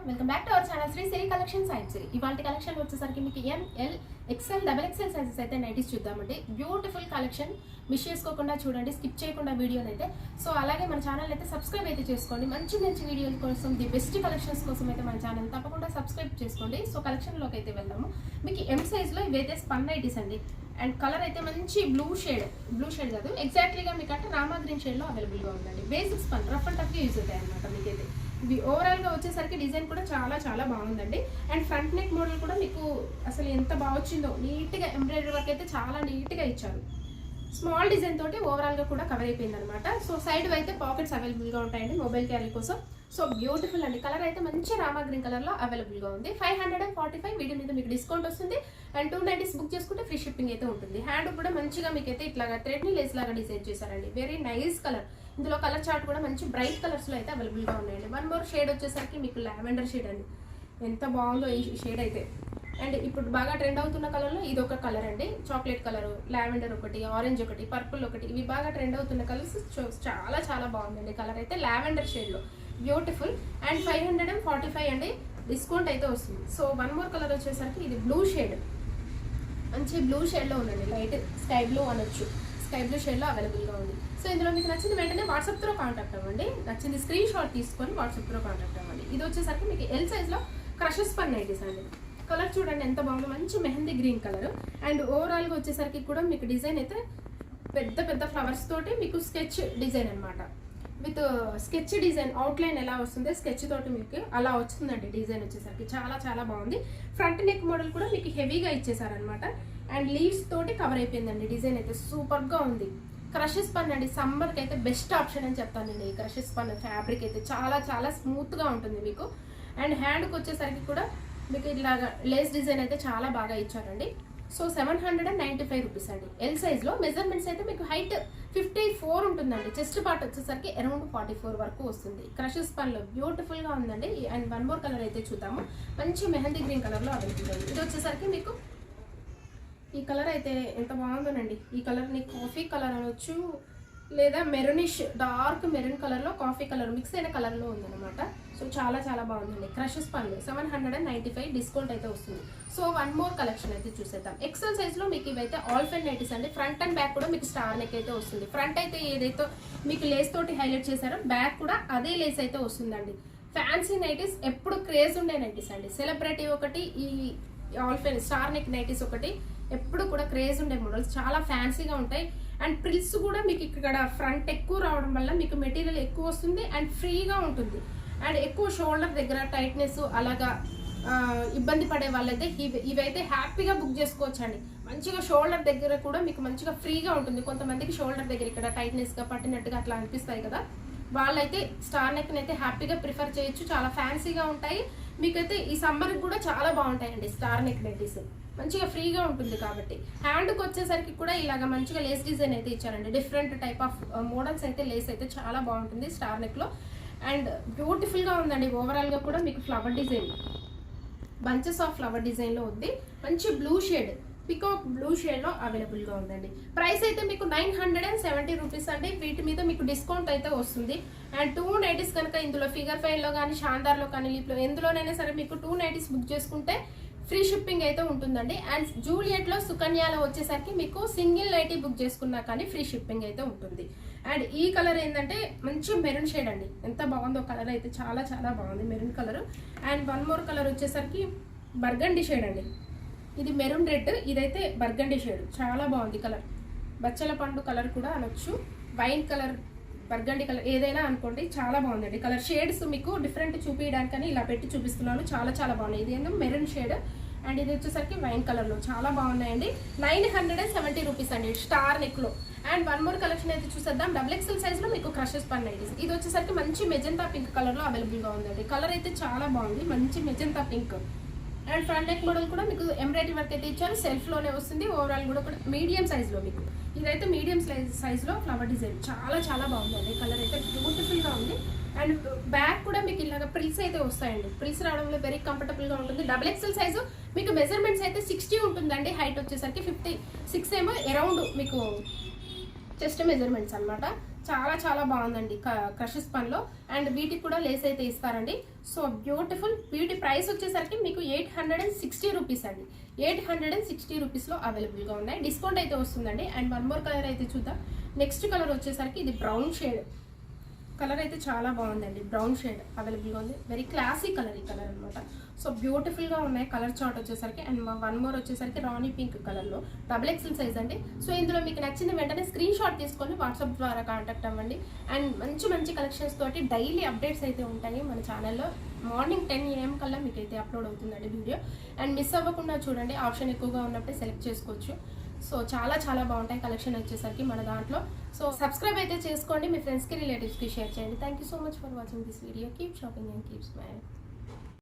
Welcome back to our channel Shri Siri collection side Siri. ఇవాళ collection వచ్చేసరికి మీకు ML XL XXL సైజెస్ అయితే నైటీస్ చూద్దామండి. బ్యూటిఫుల్ కలెక్షన్, మిస్ చేసుకోకుండా చూడండి, స్కిప్ చేయకుండా వీడియోని అయితే. సో అలాగే మన ఛానల్ అయితే సబ్స్క్రైబ్ అయితే చేసుకోండి. మంచి మంచి వీడియోల కోసం, ది బెస్ట్ కలెక్షన్స్ కోసం అయితే మన ఛానల్ తప్పకుండా సబ్స్క్రైబ్ చేసుకోండి. సో కలెక్షన్లోకి అయితే వెళ్దాము. మీకు M సైజ్లో ఇవైతే స్పన్ నైటీస్ అండి. అండ్ కలర్ అయితే మంచి బ్లూ షేడ్ కాదు, ఎగ్జాక్ట్లీగా మీకు అంటే రామా గ్రీన్ షేడ్లో అవైలబుల్గా ఉందండి. బేసిక్స్ స్పన్ రఫ్ అండ్ టఫ్గా యూజ్ అవుతాయి అనమాట. మీకైతే ఇవి ఓవరాల్గా వచ్చేసరికి డిజైన్ కూడా చాలా చాలా బాగుందండి. అండ్ ఫ్రంట్ నెక్ మోడల్ కూడా మీకు అసలు ఎంత బాగా వచ్చిందో, నీట్గా ఎంబ్రాయిడరీ వర్క్ అయితే చాలా నీట్గా ఇచ్చారు. స్మాల్ డిజైన్ తోటి ఓవరాల్గా కూడా కవర్ అయిపోయింది అనమాట. సో సైడ్ అయితే పాకెట్స్ అవైలబుల్గా ఉంటాయండి మొబైల్ క్యారీ కోసం. సో బ్యూటిఫుల్ అండి. కలర్ అయితే మంచి రామా గ్రీన్ కలర్లో అవైలబుల్గా ఉంది. 545 వీడియో మీద మీకు డిస్కౌంట్ వస్తుంది. అండ్ 290 బుక్ చేసుకుంటే ఫ్రీ షిప్పింగ్ అయితే ఉంటుంది. హ్యాండ్ కూడా మంచిగా మీకైతే ఇట్లాగా థ్రెడ్ని లేస్ లాగా డిజైన్ చేశారండి. Very nice colour. ఇందులో కలర్ చార్ట్ కూడా మంచి బ్రైట్ కలర్స్లో అయితే అవైలబుల్గా ఉన్నాయండి. వన్ మోర్ షేడ్ వచ్చేసరికి మీకు లావెండర్ షేడ్ అండి. ఎంత బాగుందో ఈ షేడ్ అయితే. అండ్ ఇప్పుడు బాగా ట్రెండ్ అవుతున్న కలర్లో ఇది ఒక కలర్ అండి. చాక్లెట్ కలర్, లావెండర్ ఒకటి, ఆరెంజ్ ఒకటి, పర్పుల్ ఒకటి, ఇవి బాగా ట్రెండ్ అవుతున్న కలర్స్. చాలా చాలా బాగుందండి. కలర్ అయితే లావెండర్ షేడ్లో బ్యూటిఫుల్. అండ్ 545 అండి, డిస్కౌంట్ అయితే వస్తుంది. సో వన్ మోర్ కలర్ వచ్చేసరికి ఇది బ్లూ షేడ్, మంచి బ్లూ షేడ్లో ఉందండి. లైట్ స్కై బ్లూ అనొచ్చు, స్కై బ్లూ షేడ్లో అవైలబుల్గా ఉంది. సో ఇందులో మీకు నచ్చింది వెంటనే వాట్సాప్ త్రూ కాంటాక్ట్ అవ్వండి. నచ్చింది స్క్రీన్ షాట్ తీసుకొని వాట్సాప్ త్రూ కాంటాక్ట్ అవ్వండి. ఇది వచ్చేసరికి మీకు ఎల్ సైజ్లో క్రషెస్ పన్ నైటీస్ అండి. కలర్ చూడండి ఎంత బాగుందో, మంచి మెహందీ గ్రీన్ కలర్. అండ్ ఓవరాల్గా వచ్చేసరికి కూడా మీకు డిజైన్ అయితే పెద్ద పెద్ద ఫ్లవర్స్ తోటి మీకు స్కెచ్ డిజైన్ అనమాట. విత్ స్కెచ్ డిజైన్ అవుట్లైన్ ఎలా వస్తుంది స్కెచ్ తోటి మీకు అలా వస్తుందండి. డిజైన్ వచ్చేసరికి చాలా చాలా బాగుంది. ఫ్రంట్ నెక్ మోడల్ కూడా మీకు హెవీగా ఇచ్చేసారనమాట. అండ్ లీవ్స్ తోటి కవర్ అయిపోయిందండి. డిజైన్ అయితే సూపర్గా ఉంది. క్రషెస్ పన్ అండి, సమ్మర్కి అయితే బెస్ట్ ఆప్షన్ అని చెప్తానండి. ఈ క్రషెస్ పన్ ఫ్యాబ్రిక్ అయితే చాలా చాలా స్మూత్గా ఉంటుంది మీకు. అండ్ హ్యాండ్కి వచ్చేసరికి కూడా మీకు ఇలాగా లేస్ డిజైన్ అయితే చాలా బాగా ఇచ్చారండి. సో 795 రూపీస్ అండి. ఎల్ సైజ్లో మెజర్మెంట్స్ అయితే మీకు హైట్ 54 ఉంటుందండి. చెస్ట్ పార్ట్ వచ్చేసరికి అరౌండ్ 44 వరకు వస్తుంది. క్రషెస్ పన్లో బ్యూటిఫుల్గా ఉందండి. అండ్ వన్ మోర్ కలర్ అయితే చూద్దాము. మంచి మెహందీ గ్రీన్ కలర్లో అవైలబుల్ ఉంది. ఇది వచ్చేసరికి మీకు ఈ కలర్ అయితే ఎంత బాగుందోనండి. ఈ కలర్ని కాఫీ కలర్ అనొచ్చు, లేదా మెరూనిష్ డార్క్ మెరూన్ కలర్లో కాఫీ కలర్ మిక్స్ అయిన కలర్లో ఉందన్నమాట. సో చాలా చాలా బాగుందండి. క్రషెస్ పన్లు 795 డిస్కౌంట్ అయితే వస్తుంది. సో వన్ మోర్ కలెక్షన్ అయితే చూసేద్దాం. ఎక్సెల్ సైజ్లో మీకు ఇవైతే ఆల్ ఫెన్ నైటీస్ అండి. ఫ్రంట్ అండ్ బ్యాక్ కూడా మీకు స్టార్ నెక్ అయితే వస్తుంది. ఫ్రంట్ అయితే ఏదైతే మీకు లేస్ తోటి హైలైట్ చేశారో బ్యాక్ కూడా అదే లేస్ అయితే వస్తుందండి. ఫ్యాన్సీ నైటీస్ ఎప్పుడు క్రేజ్ ఉండే నైటీస్ అండి. సెలబ్రిటీ ఒకటి, ఈ ఆల్ ఫెన్ స్టార్ నెక్ నైటీస్ ఒకటి ఎప్పుడు కూడా క్రేజ్ ఉండే మోడల్స్. చాలా ఫ్యాన్సీగా ఉంటాయి. అండ్ ప్రిల్స్ కూడా మీకు ఇక్కడ ఫ్రంట్ ఎక్కువ రావడం వల్ల మీకు మెటీరియల్ ఎక్కువ వస్తుంది అండ్ ఫ్రీగా ఉంటుంది. అండ్ ఎక్కువ షోల్డర్ దగ్గర టైట్నెస్ అలాగా ఇబ్బంది పడే వాళ్ళైతే ఇవైతే హ్యాపీగా బుక్ చేసుకోవచ్చు అండి. మంచిగా షోల్డర్ దగ్గర కూడా మీకు మంచిగా ఫ్రీగా ఉంటుంది. కొంతమందికి షోల్డర్ దగ్గర ఇక్కడ టైట్నెస్గా పట్టినట్టుగా అట్లా అనిపిస్తాయి కదా, వాళ్ళైతే స్టార్ నెక్ అయితే హ్యాపీగా ప్రిఫర్ చేయొచ్చు. చాలా ఫ్యాన్సీగా ఉంటాయి. మీకైతే ఈ సమ్మర్కి కూడా చాలా బాగుంటాయండి స్టార్ నెక్ నైటీస్. మంచిగా ఫ్రీగా ఉంటుంది కాబట్టి. హ్యాండ్కి వచ్చేసరికి కూడా ఇలాగ మంచిగా లేస్ డిజైన్ అయితే ఇచ్చారండి. డిఫరెంట్ టైప్ ఆఫ్ మోడల్స్ అయితే లేస్ అయితే చాలా బాగుంటుంది స్టార్ నెక్లో. అండ్ బ్యూటిఫుల్గా ఉందండి. ఓవరాల్గా కూడా మీకు flower design, bunches of flower డిజైన్లో ఉంది. మంచి బ్లూ షేడ్, పికాక్ బ్లూ షేడ్లో అవైలబుల్గా ఉందండి. ప్రైస్ అయితే మీకు 970 రూపీస్ అండి. వీటి మీద మీకు డిస్కౌంట్ అయితే వస్తుంది. అండ్ 290 కనుక ఇందులో ఫిగర్ ఫైవ్లో కానీ షాందార్లో కానీ లిప్లో ఎందులోనైనా సరే మీకు 290 బుక్ చేసుకుంటే ఫ్రీ షిప్పింగ్ అయితే ఉంటుందండి. అండ్ జూలియట్లో సుకన్యాలో వచ్చేసరికి మీకు సింగిల్ నైటీ బుక్ చేసుకున్నా కానీ ఫ్రీ షిప్పింగ్ అయితే ఉంటుంది. అండ్ ఈ కలర్ ఏంటంటే మంచి మెరూన్ షేడ్ అండి. ఎంత బాగుందో కలర్ అయితే, చాలా చాలా బాగుంది maroon colour. And one more colour వచ్చేసరికి బర్గండి షేడ్ అండి. ఇది మెరూన్ రెడ్, ఇదైతే బర్గండి షేడ్. చాలా బాగుంది కలర్. బచ్చల పండు కలర్ కూడా అనొచ్చు, వైన్ కలర్, బర్గండి కలర్ ఏదైనా అనుకోండి. చాలా బాగుందండి కలర్. షేడ్స్ మీకు డిఫరెంట్ చూపించడానికని ఇలా పెట్టి చూపిస్తున్నాను. చాలా చాలా బాగున్నాయి. ఇది ఏంటో మెరూన్ షేడ్ అండ్ ఇది వచ్చేసరికి వైన్ కలర్లో చాలా బాగున్నాయండి. 970 రూపీస్ అండి స్టార్ నెక్లో. అండ్ వన్ మోర్ కలెక్షన్ అయితే చూసేద్దాం. XXL సైజ్లో మీకు క్రషెస్ పన్ నైటీస్. ఇది వచ్చేసరికి మంచి మెజెంతా పింక్ కలర్లో అవైలబుల్గా ఉందండి. కలర్ అయితే చాలా బాగుంది, మంచి magenta pink. And front neck model కూడా మీకు ఎంబ్రాయిడరీ వర్క్ అయితే ఇచ్చారు. సెల్ఫ్లోనే వస్తుంది. ఓవరాల్ కూడా మీడియం సైజ్లో మీకు ఇదైతే మీడియం సైజ్లో ఫ్లవర్ డిజైన్ చాలా చాలా బాగుందండి. కలర్ అయితే బ్యూటిఫుల్గా ఉంది. అండ్ బ్యాక్ కూడా మీకు ఇలాగ ప్రిల్స్ అయితే వస్తాయండి. ప్రిల్స్ రావడంలో వెరీ కంఫర్టబుల్గా ఉంటుంది. XXL సైజు మీకు మెజర్మెంట్స్ అయితే 60 ఉంటుందండి. హైట్ వచ్చేసరికి 56 ఏమో అరౌండ్ మీకు చెస్ట్ మెజర్మెంట్స్ అనమాట. చాలా చాలా బాగుందండి క్రషెస్ పనిలో. అండ్ వీటికి కూడా లేస్ అయితే ఇస్తారండి. So beautiful. వీటి ప్రైస్ వచ్చేసరికి మీకు 860 రూపీస్ అండి. 860 రూపీస్లో అవైలబుల్గా ఉన్నాయి. డిస్కౌంట్ అయితే వస్తుందండి. అండ్ వన్ మోర్ కలర్ అయితే చూద్దాం. నెక్స్ట్ కలర్ వచ్చేసరికి ఇది బ్రౌన్ షేడ్ కలర్ అయితే చాలా బాగుందండి. బ్రౌన్ షేడ్ అవైలబుల్గా ఉంది. వెరీ క్లాసీ కలర్ ఈ కలర్ అనమాట. సో బ్యూటిఫుల్గా ఉన్నాయి కలర్ చార్ట్ వచ్చేసరికి. అండ్ వన్ మోర్ వచ్చేసరికి రాణి పింక్ కలర్లో XXL సైజ్ అండి. సో ఇందులో మీకు నచ్చిన వెంటనే స్క్రీన్ షాట్ తీసుకొని వాట్సాప్ ద్వారా కాంటాక్ట్ అవ్వండి. అండ్ మంచి మంచి కలెక్షన్స్ తోటి డైలీ అప్డేట్స్ అయితే ఉంటాయి మన ఛానల్లో. మార్నింగ్ 10 AM కల్లా మీకు అయితే అప్లోడ్ అవుతుందండి వీడియో. అండ్ మిస్ అవ్వకుండా చూడండి. ఆప్షన్ ఎక్కువగా ఉన్నప్పుడే సెలెక్ట్ చేసుకోవచ్చు. సో చాలా చాలా బాగుంటాయి కలెక్షన్ వచ్చేసరికి మన దాంట్లో. సో సబ్స్క్రైబ్ అయితే చేసుకోండి. మీ ఫ్రెండ్స్కి రిలేటివ్స్కి షేర్ చేయండి. Thank you so much for watching this video. Keep shopping and keep smiling.